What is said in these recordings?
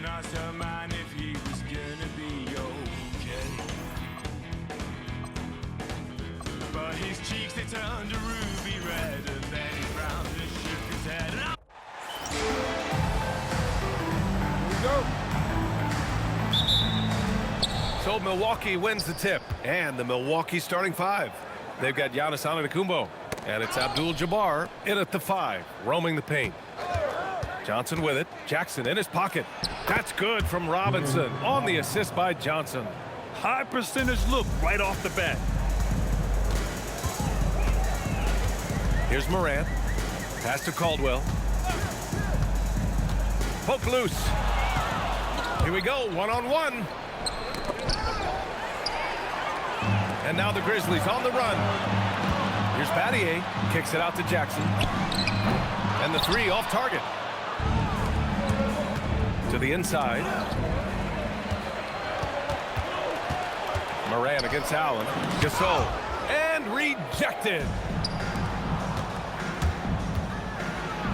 and asked her man if he was gonna be okay. But his cheeks, they turned a ruby red, and then he frowned and shook his head. And So Milwaukee wins the tip, and the Milwaukee starting five. They've got Giannis Antetokounmpo, and it's Abdul Jabbar in at the 5, roaming the paint. Johnson with it. Jackson in his pocket. That's good from Robertson on the assist by Johnson. High percentage look right off the bat. Here's Morant. Pass to Caldwell. Poke loose. Here we go, one-on-one. And now the Grizzlies on the run. Here's Battier. Kicks it out to Jackson. And the 3 off target. To the inside. Morant against Allen. Gasol. And rejected.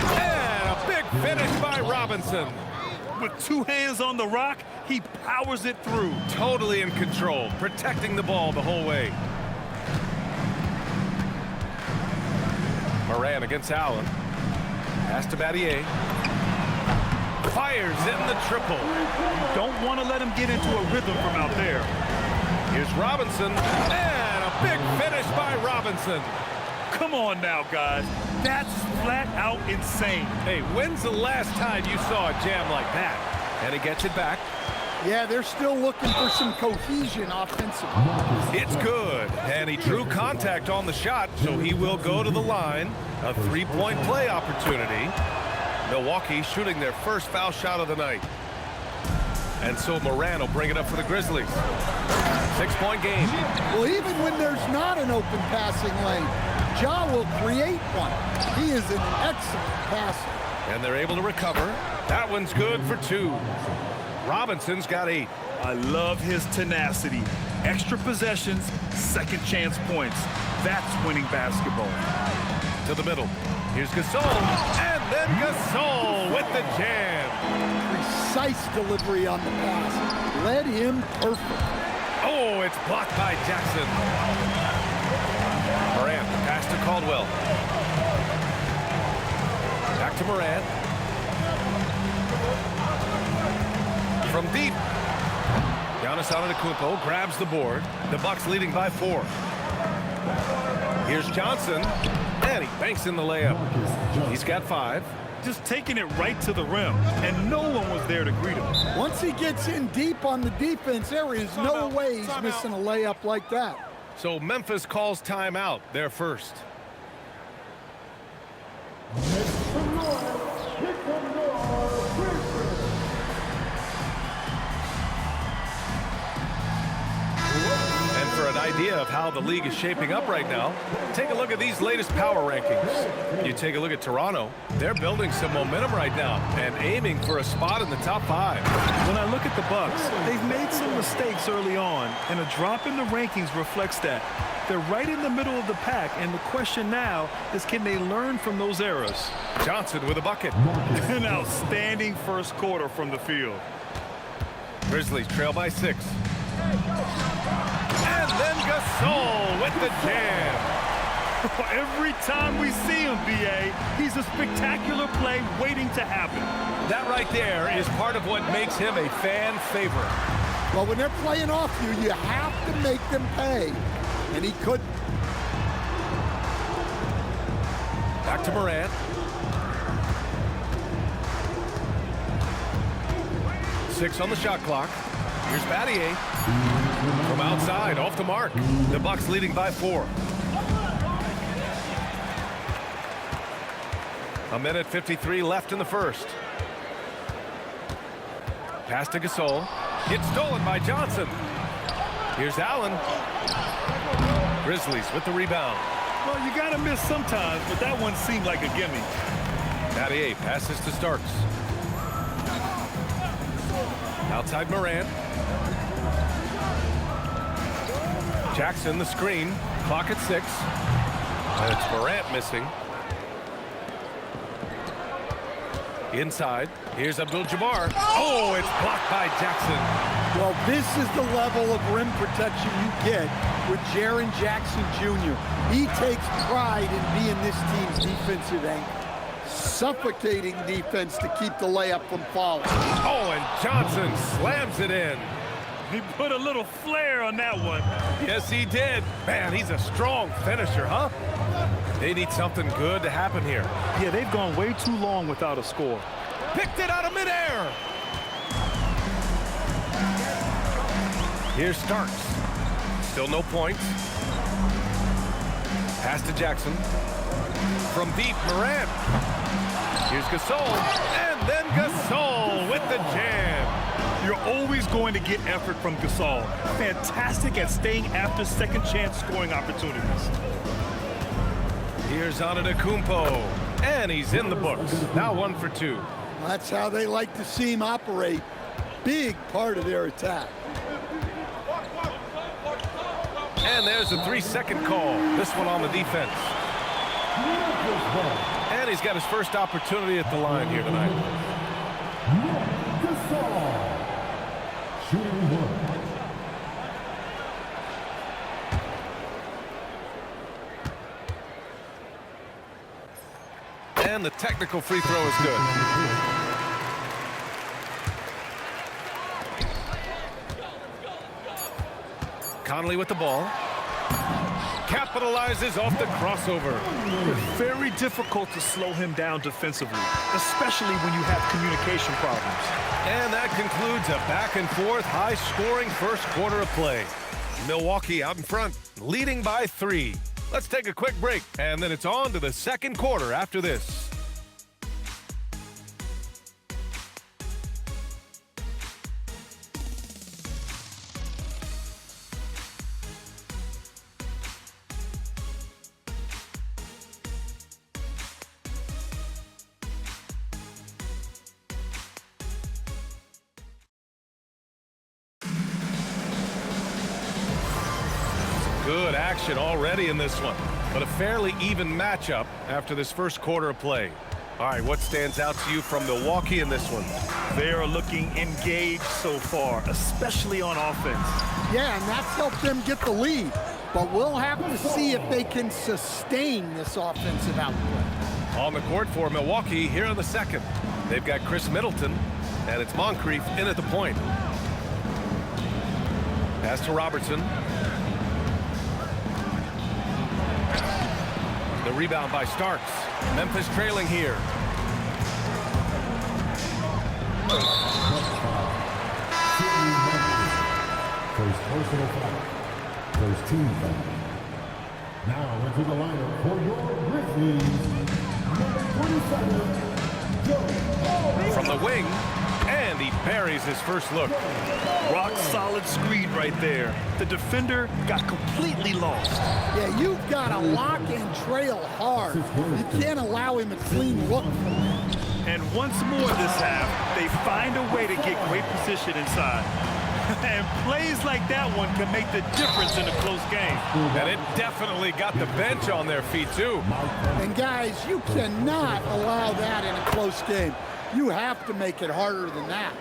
And a big finish by Robinson. With 2 hands on the rock, he powers it through. Totally in control, protecting the ball the whole way. Morant against Allen. Pass to Battier. Fires in the triple. You don't want to let him get into a rhythm from out there. Here's Robinson. And a big finish by Robinson. Come on now, guys. That's flat out insane. Hey, when's the last time you saw a jam like that? And he gets it back. Yeah, they're still looking for some cohesion offensively. It's good. And he drew contact on the shot, so he will go to the line. A 3-point play opportunity. Milwaukee shooting their first foul shot of the night. And so Morant will bring it up for the Grizzlies. 6-point game. Well, even when there's not an open passing lane, Ja will create one. He is an excellent passer. And they're able to recover. That one's good for 2. Robinson's got 8. I love his tenacity. Extra possessions, second chance points. That's winning basketball. To the middle. Here's Gasol. And then Gasol with the jam. Precise delivery on the pass. Led him perfect. Oh, it's blocked by Jackson. Morant, pass to Caldwell. Back to Morant. From deep. Giannis Antetokounmpo grabs the board. The Bucks leading by 4. Here's Johnson. And he banks in the layup. He's got 5. Just taking it right to the rim, and no one was there to greet him. Once he gets in deep on the defense, there is no way he's missing a layup like that. So Memphis calls timeout, their first. And for an idea of how the league is shaping up right now, take a look at these latest power rankings. You take a look at Toronto, they're building some momentum right now and aiming for a spot in the top 5. When I look at the Bucks, they've made some mistakes early on, and a drop in the rankings reflects that. They're right in the middle of the pack, and the question now is, can they learn from those errors? Johnson with a bucket. An outstanding first quarter from the field. Grizzlies trail by 6. And then Gasol with the jam. Every time we see him, B.A., he's a spectacular play waiting to happen. That right there is part of what makes him a fan favorite. Well, when they're playing off you, you have to make them pay. And he couldn't. Back to Morant. Six on the shot clock. Here's Battier. From outside, off the mark. The Bucks leading by 4. 1:53 left in the first. Pass to Gasol. It's stolen by Johnson. Here's Allen. Grizzlies with the rebound. Well, you got to miss sometimes, but that one seemed like a gimme. Battier passes to Starks. Outside Morant. Jackson the screen. Clock at 6. And it's Morant missing. Inside, here's Abdul Jabbar. Oh, it's blocked by Jackson. Well, this is the level of rim protection you get with Jaren Jackson Jr. He takes pride in being this team's defensive anchor. Suffocating defense to keep the layup from falling. Oh, and Johnson slams it in. He put a little flair on that one. Yes, he did. Man, he's a strong finisher, huh? They need something good to happen here. Yeah, they've gone way too long without a score. Picked it out of midair. Here's Starks. Still no points. Pass to Jackson. From deep, Morant. Here's Gasol. And then Gasol with the jam. You're always going to get effort from Gasol. Fantastic at staying after second chance scoring opportunities. Here's Antetokounmpo. And he's in the books. Now 1 for 2. That's how they like to see him operate. Big part of their attack. And there's a 3-second call. This one on the defense. And he's got his first opportunity at the line here tonight. And the technical free throw is good. Conley with the ball. Capitalizes off the crossover. Very difficult to slow him down defensively, especially when you have communication problems. And that concludes a back-and-forth, high-scoring first quarter of play. Milwaukee out in front, leading by 3. Let's take a quick break, and then it's on to the second quarter after this. Good action already in this one, but a fairly even matchup after this first quarter of play. All right, what stands out to you from Milwaukee in this one? They are looking engaged so far, especially on offense. Yeah, and that's helped them get the lead. But we'll have to see if they can sustain this offensive output. On the court for Milwaukee here in the second. They've got Khris Middleton, and it's Maquis in at the point. Pass to Robertson. The rebound by Starks. Memphis trailing here. First personal foul. First team foul. Now into the lineup for your Grizzlies. Number 27, Joe. From the wing, and he buries his first look. Rock solid screen right there. The defender got completely lost. Yeah, you've got to lock and trail hard. You can't allow him a clean look. And once more this half, they find a way to get great position inside. And plays like that one can make the difference in a close game. And it definitely got the bench on their feet, too. And guys, you cannot allow that in a close game. You have to make it harder than that.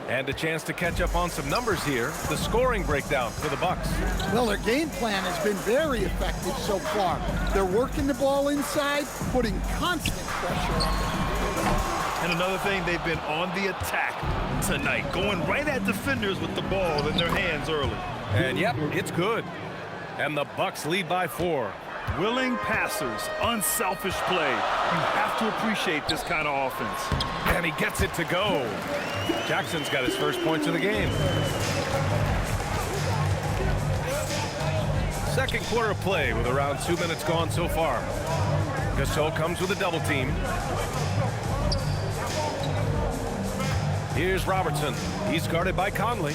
And a chance to catch up on some numbers here. The scoring breakdown for the Bucks. Well, their game plan has been very effective so far. They're working the ball inside, putting constant pressure on them. And another thing, they've been on the attack tonight, going right at defenders with the ball in their hands early. And yep, it's good. And the Bucks lead by 4. Willing passers, unselfish play. You have to appreciate this kind of offense. And he gets it to go. Jackson's got his first points of the game. Second quarter of play with around 2 minutes gone so far. Gasol comes with a double team. Here's Robertson. He's guarded by Conley.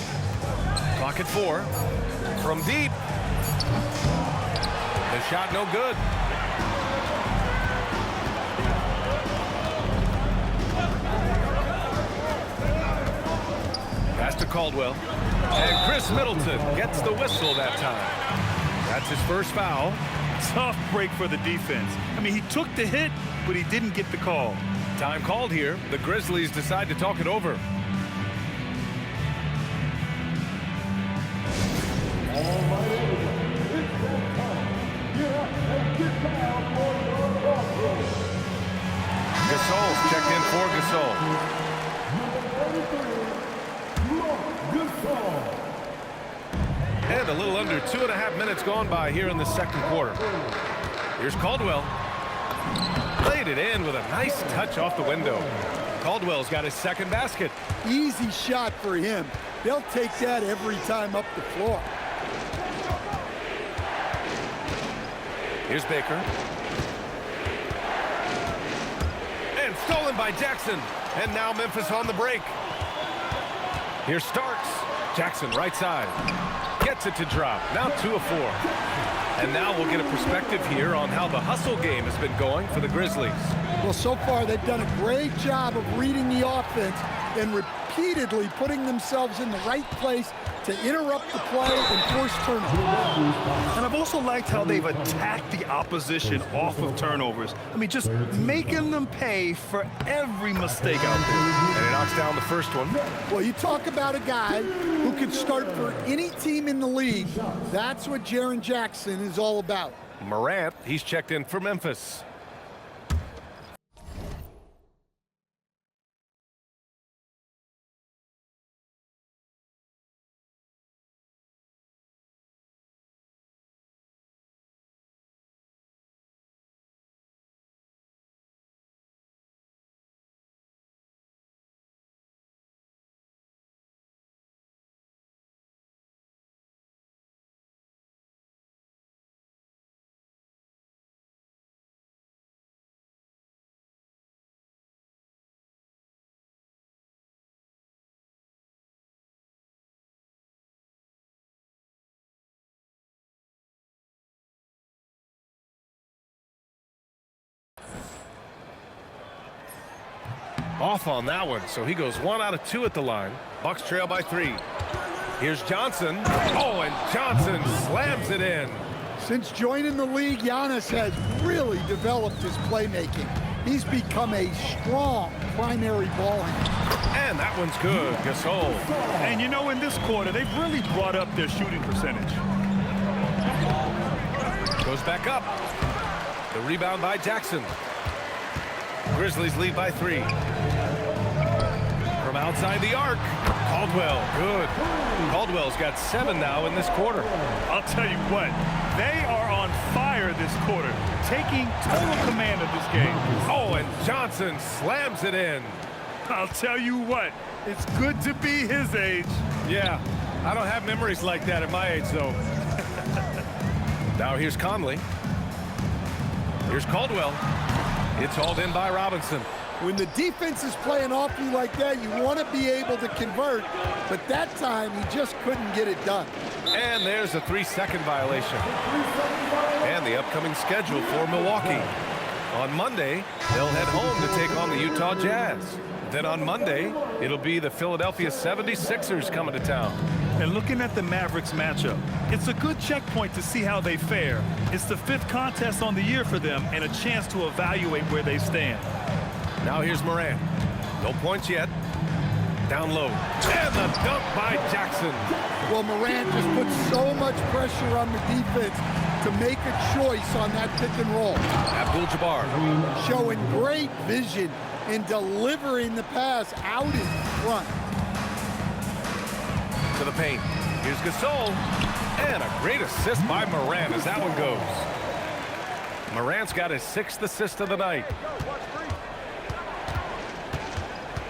Clock at 4. From deep. The shot no good. Pass to Caldwell. And Khris Middleton gets the whistle that time. That's his first foul. Tough break for the defense. I mean, he took the hit, but he didn't get the call. Time called here. The Grizzlies decide to talk it over. All right, everyone. It's go time. Get up and get down for your crossroads. Gasol's checked in for Gasol. Number 33, Gasol. And a little under 2.5 minutes gone by here in the second quarter. Here's Caldwell. Played it in with a nice touch off the window. Caldwell's got his second basket. Easy shot for him. They'll take that every time up the floor. Here's Baker. And stolen by Jackson. And now Memphis on the break. Here's Starks. Jackson right side. Gets it to drop. Now 2 of 4. And now we'll get a perspective here on how the hustle game has been going for the Grizzlies. Well, so far they've done a great job of reading the offense and repeatedly putting themselves in the right place to interrupt the play and force turnovers. And I've also liked how they've attacked the opposition off of turnovers. I mean, just making them pay for every mistake out there. And he knocks down the first one. Well, you talk about a guy who can start for any team in the league. That's what Jaren Jackson is all about. Morant, he's checked in for Memphis. Off on that one, so he goes 1 out of 2 at the line. Bucks trail by 3. Here's Johnson. Oh, and Johnson slams it in. Since joining the league, Giannis has really developed his playmaking. He's become a strong primary ball handler. And that one's good. Gasol. And you know, in this quarter, they've really brought up their shooting percentage. Goes back up. The rebound by Jackson. Grizzlies lead by 3. From outside the arc, Caldwell, good. Caldwell's got 7 now in this quarter. I'll tell you what, they are on fire this quarter, taking total command of this game. Oh, and Johnson slams it in. I'll tell you what, it's good to be his age. Yeah, I don't have memories like that at my age, though. Now here's Conley. Here's Caldwell. It's hauled in by Robinson. When the defense is playing off you like that, you want to be able to convert, but that time he just couldn't get it done. And there's a 3-second violation. And the upcoming schedule for Milwaukee. On Monday, they'll head home to take on the Utah Jazz. Then on Monday, it'll be the Philadelphia 76ers coming to town. And looking at the Mavericks matchup, it's a good checkpoint to see how they fare. It's the 5th contest on the year for them and a chance to evaluate where they stand. Now here's Morant. No points yet. Down low. And the dunk by Jackson. Well, Morant just puts so much pressure on the defense to make a choice on that pick and roll. Abdul Jabbar. Showing great vision in delivering the pass out in front. To the paint. Here's Gasol. And a great assist by Morant as that one goes. Morant's got his 6th assist of the night.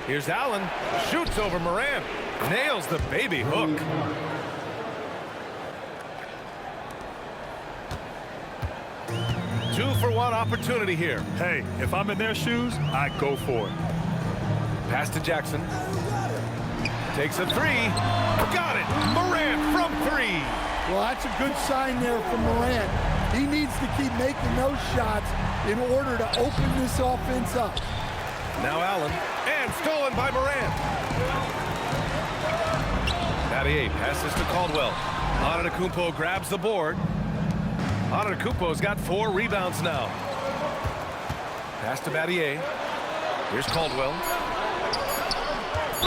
Here's Allen. Shoots over Morant. Nails the baby hook. Two-for-one opportunity here. Hey, if I'm in their shoes, I go for it. Pass to Jackson. Takes a 3. Got it. Morant from 3. Well, that's a good sign there from Morant. He needs to keep making those shots in order to open this offense up. Now Allen. And stolen by Morant. Natty passes to Caldwell. Antetokounmpo grabs the board. Antetokounmpo's got 4 rebounds now. Pass to Battier. Here's Caldwell.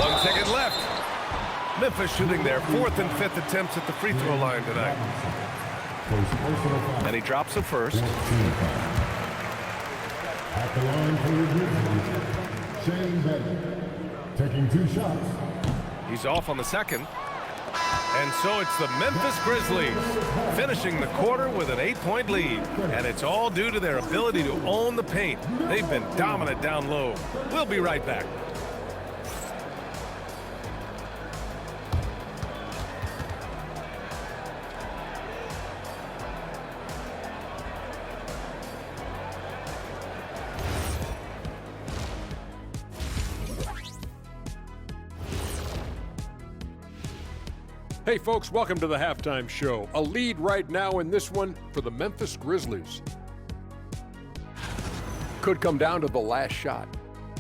1 second left. Memphis shooting their 4th and 5th attempts at the free throw line tonight. And he drops the first. At the line for the Grizzlies, Shane Bennett, taking 2 shots. He's off on the second. And so it's the Memphis Grizzlies finishing the quarter with an 8-point lead. And it's all due to their ability to own the paint. They've been dominant down low. We'll be right back. Hey folks, welcome to the halftime show. A lead right now in this one for the Memphis Grizzlies. Could come down to the last shot.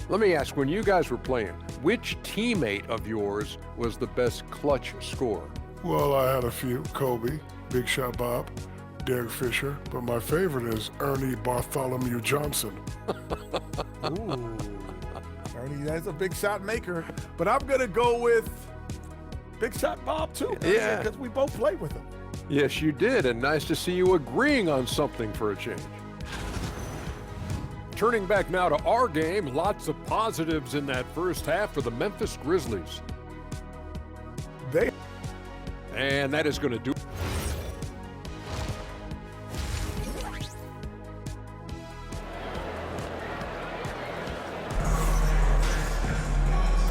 Let me ask, when you guys were playing, which teammate of yours was the best clutch scorer? Well, I had a few. Kobe, Big Shot Bob, Derek Fisher, but my favorite is Ernie Bartholomew Johnson. Ooh. Ernie, that's a big shot maker. But I'm going to go with Big Shot Bob, too. Yeah. Because we both played with him. Yes, you did, and nice to see you agreeing on something for a change. Turning back now to our game, lots of positives in that first half for the Memphis Grizzlies. And that is going to do it.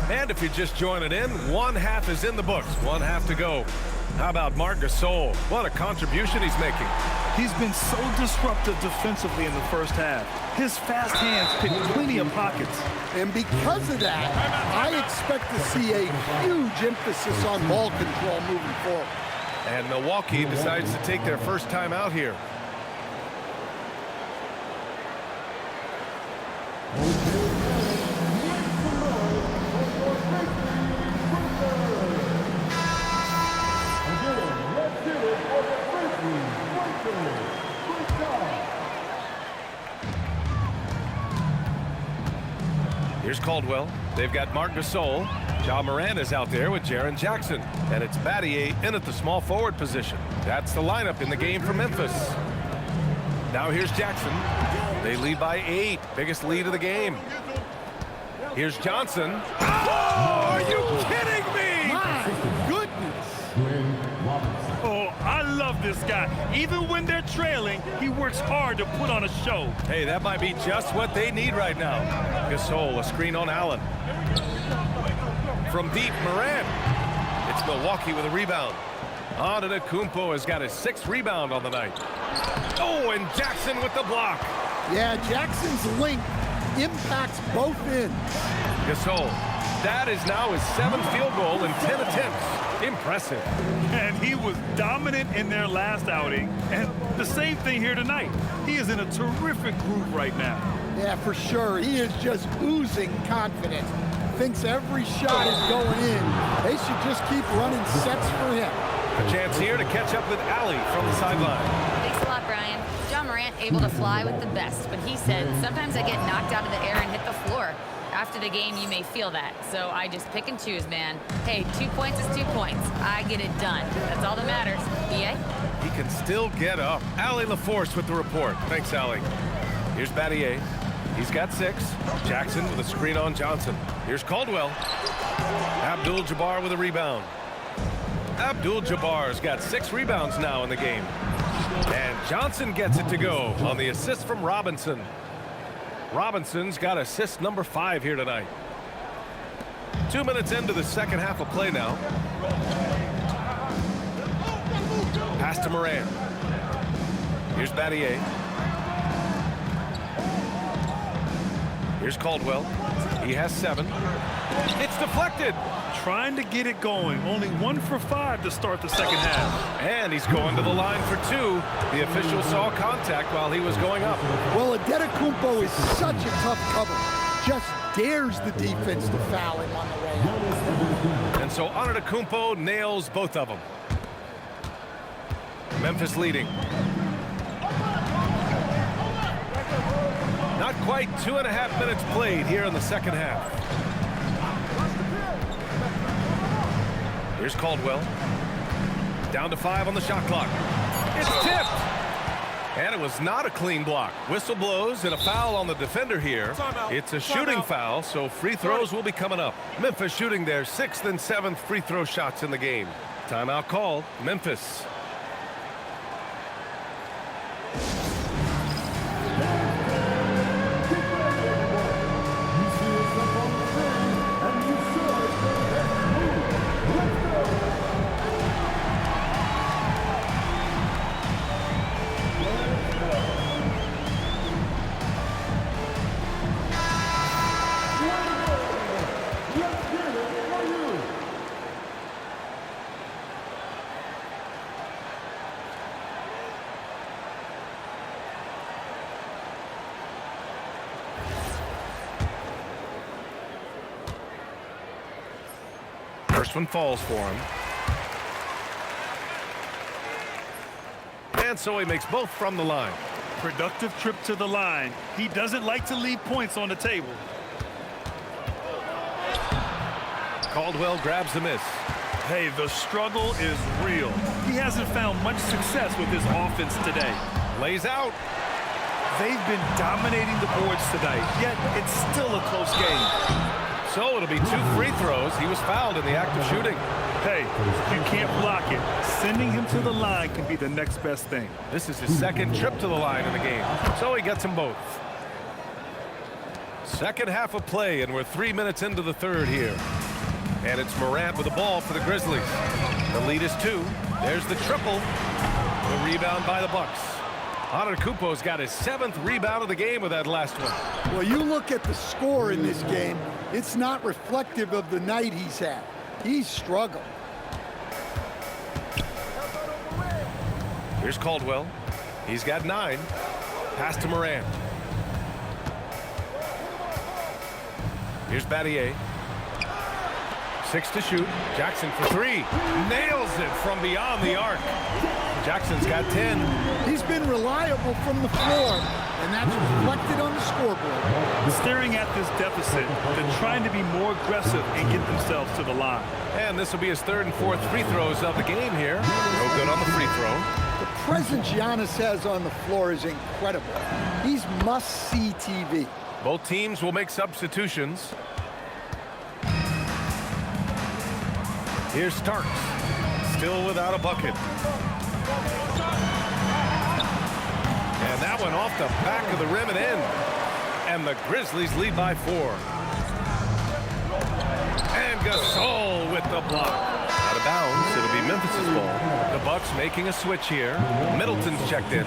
And if you're just joining in, 1 half is in the books. 1 half to go. How about Marc Gasol? What a contribution he's making. He's been so disruptive defensively in the first half. His fast hands pick plenty of pockets. And because of that, I expect to see a huge emphasis on ball control moving forward. And Milwaukee decides to take their first time out here. Here's Caldwell. They've got Marc Gasol. Ja Morant is out there with Jaren Jackson. And it's Battier in at the small forward position. That's the lineup in the game for Memphis. Now here's Jackson. They lead by 8. Biggest lead of the game. Here's Johnson. Oh, are you kidding me? My goodness. Oh, I love this guy. Even when they're trailing, he works hard to put on a show. Hey, that might be just what they need right now. Gasol, a screen on Allen. From deep, Morant. It's Milwaukee with a rebound. Antetokounmpo has got his 6th rebound on the night. Oh, and Jackson with the block. Yeah, Jackson's length impacts both ends. Gasol, that is now his 7th field goal in 10 attempts. Impressive. And he was dominant in their last outing. And the same thing here tonight. He is in a terrific groove right now. Yeah, for sure. He is just oozing confidence. Thinks every shot is going in. They should just keep running sets for him. A chance here to catch up with Allie from the sideline. Thanks a lot, Brian. Ja Morant able to fly with the best, but he said, sometimes I get knocked out of the air and hit the floor. After the game, you may feel that, so I just pick and choose, man. Hey, 2 points is 2 points. I get it done. That's all that matters. BA? He can still get up. Allie LaForce with the report. Thanks, Allie. Here's Battier. He's got 6. Jackson with a screen on Johnson. Here's Caldwell. Abdul Jabbar with a rebound. Abdul Jabbar's got 6 rebounds now in the game. And Johnson gets it to go on the assist from Robertson. Robinson's got assist number 5 here tonight. 2 minutes into the second half of play now. Pass to Morant. Here's Battier. Here's Caldwell. He has 7. It's deflected. Trying to get it going. Only 1 for 5 to start the second half. And he's going to the line for 2. The official saw contact while he was going up. Well, Antetokounmpo is such a tough cover. Just dares the defense to foul him on the way out. And so Antetokounmpo nails both of them. Memphis leading. Not quite 2.5 minutes played here in the second half. Here's Caldwell. Down to 5 on the shot clock. It's tipped. And it was not a clean block. Whistle blows and a foul on the defender here. It's a shooting foul, so free throws will be coming up. Memphis shooting their 6th and 7th free throw shots in the game. Timeout called. Memphis. First one falls for him. And so he makes both from the line. Productive trip to the line. He doesn't like to leave points on the table. Caldwell grabs the miss. Hey, the struggle is real. He hasn't found much success with his offense today. Lays out. They've been dominating the boards tonight, yet it's still a close game. So it'll be 2 free throws. He was fouled in the act of shooting. Hey, you can't block it. Sending him to the line can be the next best thing. This is his 2nd trip to the line in the game, so he gets them both. Second half of play, and we're 3 minutes into the third here. And it's Morant with the ball for the Grizzlies. The lead is 2. There's the triple. The rebound by the Bucks. Antetokounmpo's got his 7th rebound of the game with that last one. Well, you look at the score in this game, it's not reflective of the night he's had. He's struggled. Here's Caldwell. He's got 9. Pass to Morant. Here's Battier. 6 to shoot. Jackson for 3. Nails it from beyond the arc. Jackson's got 10. He's been reliable from the floor, and that's reflected on the scoreboard. Staring at this deficit, they're trying to be more aggressive and get themselves to the line. And this will be his 3rd and 4th free throws of the game here. No good on the free throw. The presence Giannis has on the floor is incredible. He's must-see TV. Both teams will make substitutions. Here's Starks. Still without a bucket. And that one off the back of the rim and in. And the Grizzlies lead by 4. And Gasol with the block. Out of bounds. It'll be Memphis's ball. The Bucks making a switch here. Middleton's checked in.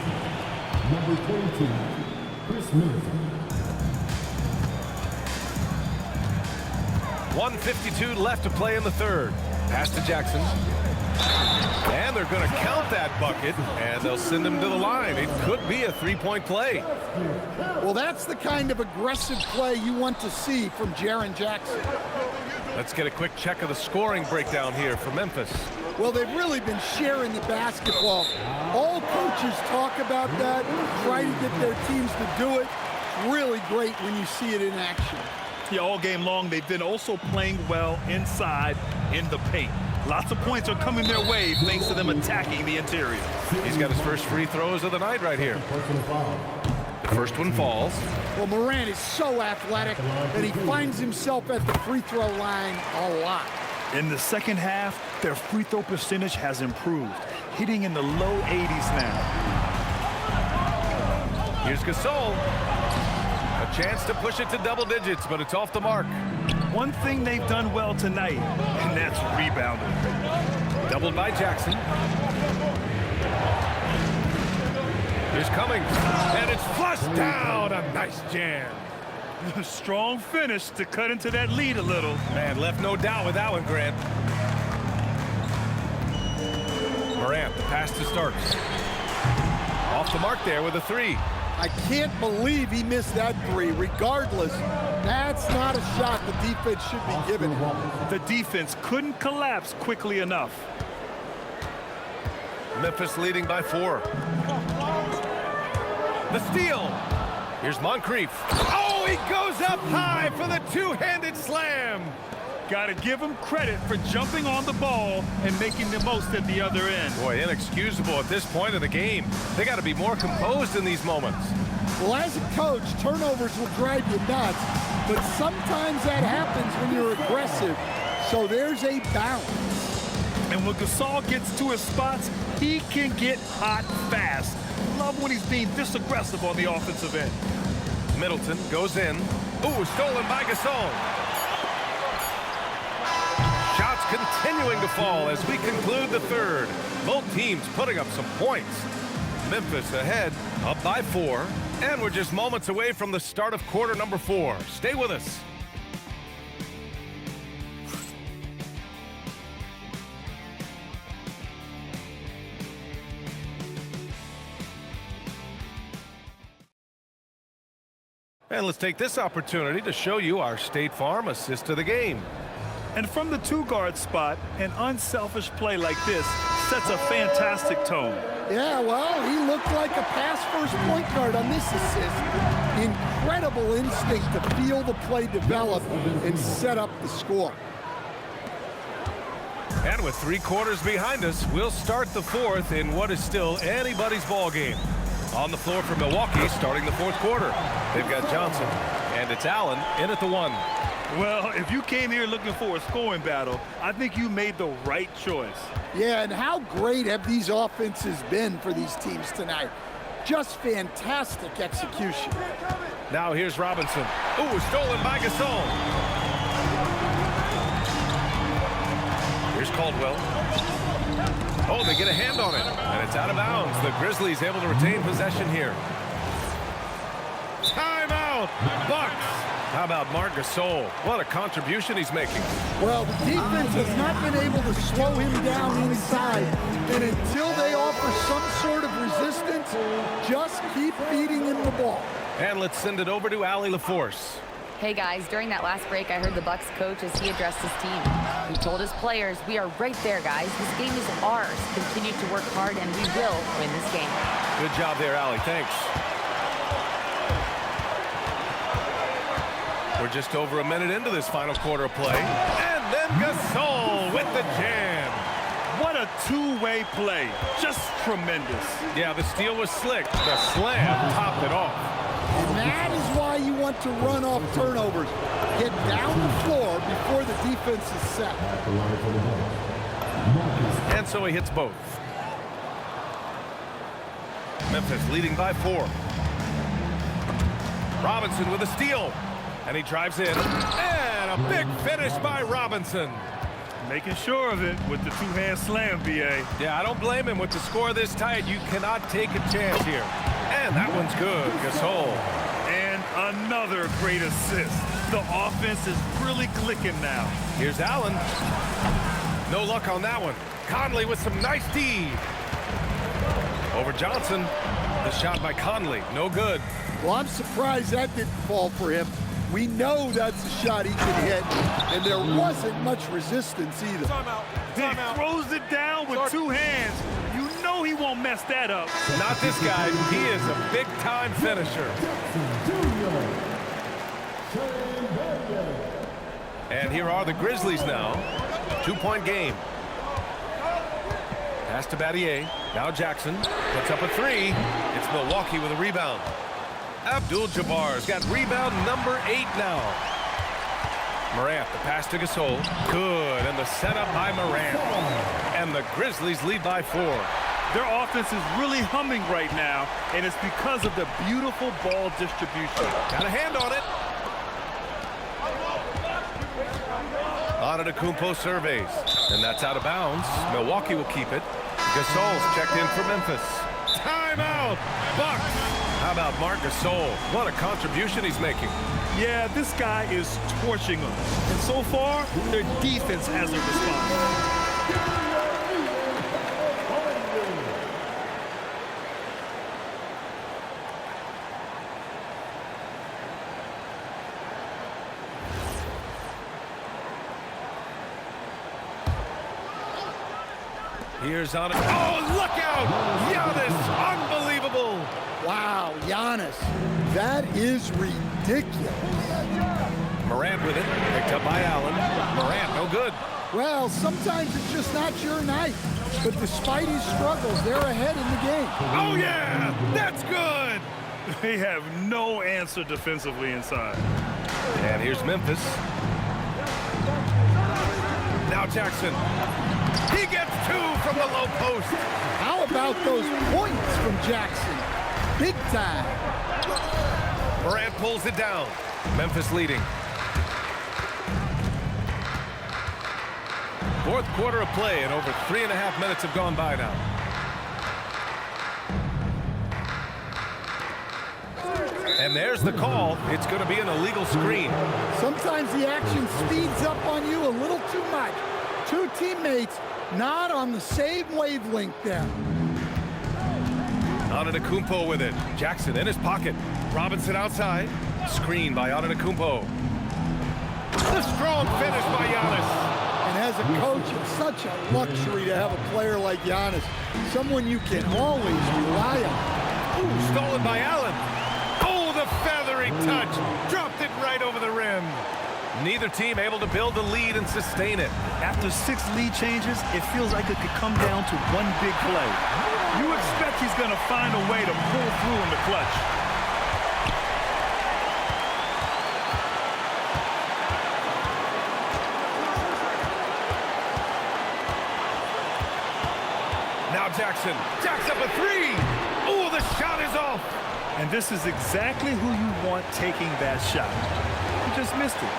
Number 22, Khris Middleton. 1:52 left to play in the third. Pass to Jackson. And they're going to count that bucket, and they'll send him to the line. It could be a 3-point play. Well, that's the kind of aggressive play you want to see from Jaren Jackson. Let's get a quick check of the scoring breakdown here for Memphis. Well, they've really been sharing the basketball. All coaches talk about that, try to get their teams to do it. It's really great when you see it in action. Yeah, all game long, they've been also playing well inside in the paint. Lots of points are coming their way thanks to them attacking the interior. He's got his first free throws of the night right here. The first one falls. Well, Morant is so athletic that he finds himself at the free throw line a lot. In the second half, their free throw percentage has improved, hitting in the low 80s now. Here's Gasol. A chance to push it to double digits, but it's off the mark. One thing they've done well tonight, and that's rebounding. Doubled by Jackson. Here's Cummings, and it's flushed down. A nice jam. A strong finish to cut into that lead a little. Man, left no doubt with that one, Grant. Morant, the pass to Starks. Off the mark there with a 3. I can't believe he missed that 3. Regardless, that's not a shot the defense should be giving him. The defense couldn't collapse quickly enough. Memphis leading by 4. The steal. Here's Moncrief. Oh, he goes up high for the two-handed slam. Got to give him credit for jumping on the ball and making the most at the other end. Boy, inexcusable at this point of the game. They got to be more composed in these moments. Well, as a coach, turnovers will drive you nuts, but sometimes that happens when you're aggressive. So there's a balance. And when Gasol gets to his spots, he can get hot fast. Love when he's being this aggressive on the offensive end. Middleton goes in. Ooh, stolen by Gasol. Shots continuing to fall as we conclude the third. Both teams putting up some points. Memphis ahead, up by 4. And we're just moments away from the start of quarter number 4. Stay with us. And let's take this opportunity to show you our State Farm assist of the game. And from the two-guard spot, an unselfish play like this sets a fantastic tone. Yeah, well, he looked like a pass-first point guard on this assist. Incredible instinct to feel the play develop and set up the score. And with 3 quarters behind us, we'll start the fourth in what is still anybody's ball game. On the floor for Milwaukee, starting the fourth quarter. They've got Johnson, and it's Allen in at the 1. Well, if you came here looking for a scoring battle, I think you made the right choice. Yeah, and how great have these offenses been for these teams tonight? Just fantastic execution. Now here's Robertson. Ooh, stolen by Gasol. Here's Caldwell. Oh, they get a hand on it, and it's out of bounds. The Grizzlies able to retain possession here. Timeout, Bucks. How about Marc Gasol? What a contribution he's making. Well, the defense has not been able to slow him down inside, and until they offer some sort of resistance, just keep feeding him the ball. And let's send it over to Allie LaForce. Hey guys, during that last break, I heard the Bucks coach as he addressed his team. He told his players, "We are right there, guys. This game is ours. Continue to work hard, and we will win this game." Good job there, Allie. Thanks. We're just over a minute into this final quarter play. And then Gasol with the jam. What a two-way play. Just tremendous. Yeah, the steal was slick. The slam topped it off. And that is why you want to run off turnovers. Get down the floor before the defense is set. And so he hits both. Memphis leading by 4. Robinson with a steal. And he drives in. And a big finish by Robinson. Making sure of it with the two-hand slam, B.A. Yeah, I don't blame him. With the score this tight, you cannot take a chance here. And that one's good. Gasol. And another great assist. The offense is really clicking now. Here's Allen. No luck on that one. Conley with some nice D. Over Johnson. The shot by Conley. No good. Well, I'm surprised that didn't fall for him. We know that's a shot he can hit, and there wasn't much resistance either. He throws it down with 2 hands. You know he won't mess that up. Not this guy. He is a big-time finisher. And here are the Grizzlies now. 2-point game. Pass to Battier. Now Jackson puts up a 3. It's Milwaukee with a rebound. Abdul Jabbar's got rebound number 8 now. Morant, the pass to Gasol. Good, and the setup by Morant. And the Grizzlies lead by 4. Their offense is really humming right now, and it's because of the beautiful ball distribution. Got a hand on it. Antetokounmpo surveys, and that's out of bounds. Milwaukee will keep it. Gasol's checked in for Memphis. Timeout, Bucks. How about Marc Gasol? What a contribution he's making. Yeah, this guy is torching them. And so far, their defense hasn't responded. Here's on it. Oh, look out! Giannis, unbelievable! Wow, Giannis. That is ridiculous. Morant with it. Picked up by Allen. Morant, no good. Well, sometimes it's just not your night. But despite his struggles, they're ahead in the game. Oh, yeah! That's good! They have no answer defensively inside. And here's Memphis. Now Jackson. He gets 2 from the low post. How about those points from Jackson? Big time. Morant pulls it down. Memphis leading. Fourth quarter of play, and over 3.5 minutes have gone by now. And there's the call. It's going to be an illegal screen. Sometimes the action speeds up on you a little too much. Two teammates not on the same wavelength there. Antetokounmpo with it. Jackson in his pocket. Robinson outside. Screen by Antetokounmpo. The strong finish by Giannis. And as a coach, it's such a luxury to have a player like Giannis. Someone you can always rely on. Ooh, stolen by Allen. Oh, the feathery touch. Dropped it right over the rim. Neither team able to build the lead and sustain it. After 6 lead changes, it feels like it could come down to one big play. You expect he's going to find a way to pull through in the clutch. Now Jackson. Jacks up a 3. Oh, the shot is off. And this is exactly who you want taking that shot. He just missed it.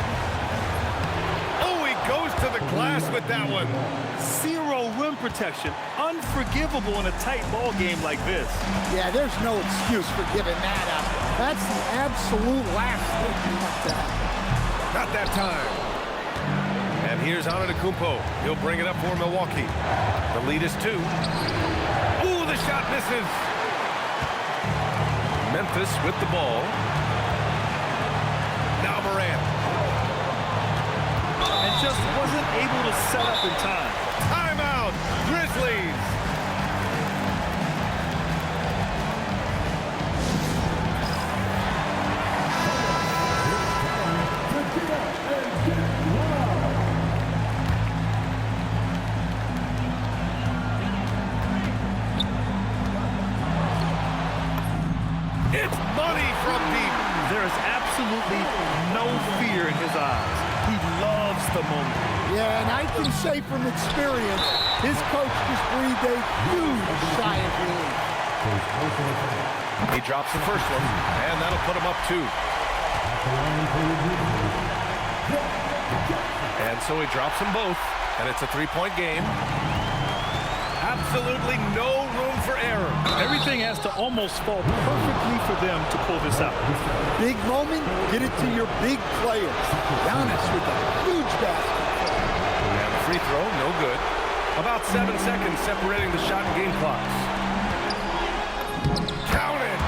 Oh, he goes to the glass with that one. 0 rim protection. Unforgivable in a tight ball game like this. Yeah, there's no excuse for giving that up. That's the absolute last thing you want to have. Not that time. And here's Antetokounmpo. He'll bring it up for Milwaukee. The lead is 2. Ooh, the shot misses. Memphis with the ball. Now Morant. And just wasn't able to set up in time. Timeout, Grizzlies. It's money from deep. There is absolutely no fear in his eyes. He loves the moment. Yeah, and I can say from experience, his coach just breathed a huge sigh of relief. He drops the first one, and that'll put him up 2. And so he drops them both, and it's a 3-point game. Absolutely no room for error. Everything has to almost fall perfectly for them to pull this out. Big moment, get it to your big players. Giannis with a huge basket. And the free throw, no good. About 7 seconds separating the shot and game clocks. Count it!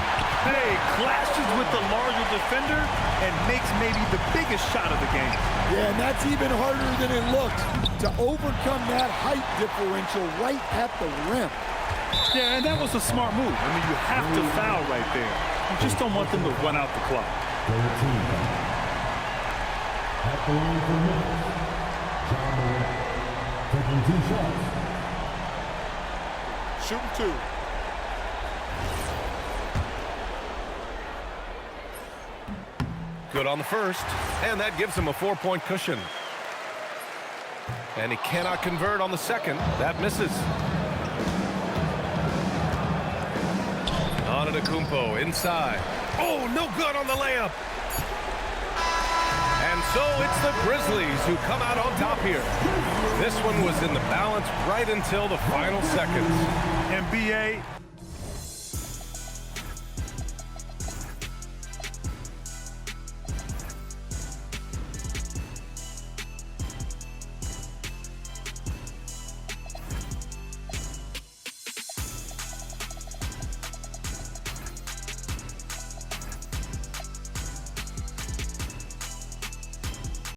Hey, clashes with the larger defender and makes maybe the biggest shot of the game. Yeah, and that's even harder than it looks to overcome that height differential right at the rim. Yeah, and that was a smart move. I mean, you have to foul right there. You just don't want them to run out the clock. At the line for Memphis, Jabbar taking 2 shots. Shooting 2. Good on the first, and that gives him a 4-point cushion. And he cannot convert on the second. That misses. Antetokounmpo inside. Oh, no good on the layup. And so it's the Grizzlies who come out on top here. This one was in the balance right until the final seconds. And B.A.,